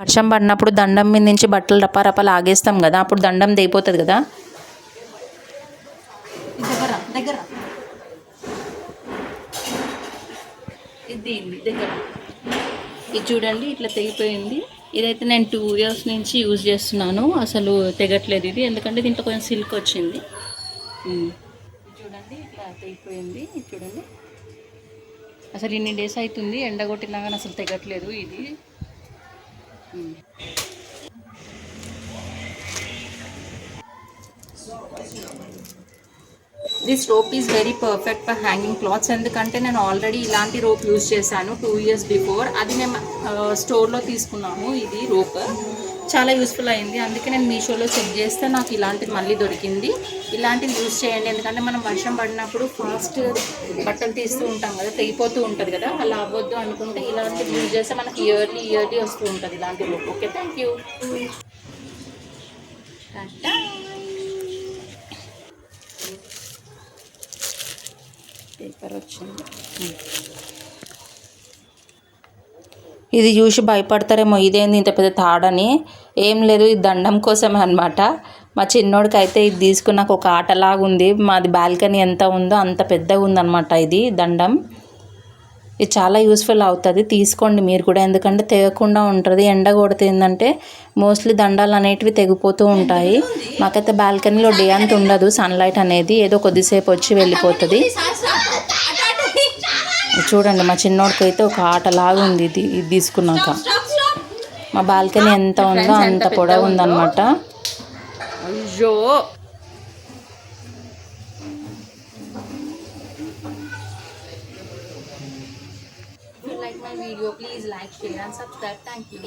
వర్షం పడినప్పుడు దండం మీద నుంచి బట్టలు రపా లాగేస్తాం కదా, అప్పుడు దండం తెగిపోతుంది కదా. దగ్గర దగ్గర దగ్గర ఇది చూడండి, ఇట్లా తెగిపోయింది. ఇదైతే నేను 2 years నుంచి యూజ్ చేస్తున్నాను, అసలు తెగట్లేదు ఇది, ఎందుకంటే దీంట్లో కొంచెం సిల్క్ వచ్చింది. చూడండి ఇట్లా తెగిపోయింది. ఇది చూడండి, అసలు ఇన్ని డేస్ అవుతుంది ఎండగొట్టినా కానీ అసలు తెగట్లేదు ఇది. This rope is very perfect for hanging clothes, ఎందుకంటే నేను ఆల్రెడీ ఇలాంటి రోప్ యూజ్ చేశాను 2 years బిఫోర్. అది మేము స్టోర్లో తీసుకున్నాము. ఇది రోప్ చాలా యూస్ఫుల్ అయింది, అందుకే నేను మీషోలో చెక్ చేస్తే నాకు ఇలాంటిది మళ్ళీ దొరికింది. ఇలాంటివి యూజ్ చేయండి, ఎందుకంటే మనం వర్షం పడినప్పుడు ఫాస్ట్ బట్టలు తీస్తూ ఉంటాం కదా, తెగిపోతూ ఉంటుంది కదా, అలా అవ్వద్దు అనుకుంటే ఇలాంటివి యూజ్ చేస్తే మనకి ఇయర్లీ వస్తూ ఉంటుంది ఇలాంటి rope. Okay, thank you. Paper వచ్చింది. ఇది చూసి భయపడతారేమో, ఇదేంది ఇంత పెద్ద తాడని. ఏం లేదు, ఇది దండం కోసమే అనమాట. మా చిన్నోడికి అయితే ఇది తీసుకున్నాక ఒక ఆటలాగా ఉంది. మాది బాల్కనీ ఎంత ఉందో అంత పెద్దగా ఉందన్నమాట ఇది దండం. ఇది చాలా యూస్ఫుల్ అవుతుంది, తీసుకోండి మీరు కూడా, ఎందుకంటే తెగకుండా ఉంటుంది. ఎండ కొడుతుందంటే మోస్ట్లీ దండాలు అనేటివి తెగిపోతూ ఉంటాయి. మాకైతే బాల్కనీలో డే అంత ఉండదు సన్లైట్ అనేది, ఏదో కొద్దిసేపు వచ్చి వెళ్ళిపోతుంది. చూడండి, మా చిన్నోడికి అయితే ఒక ఆటలాగా ఉంది ఇది తీసుకున్నాక. మా బాల్కనీ ఎంత ఉందో అంత పొడవు ఉందన్నమాట. అయ్యో, like my video, please like, share and subscribe. Thank you.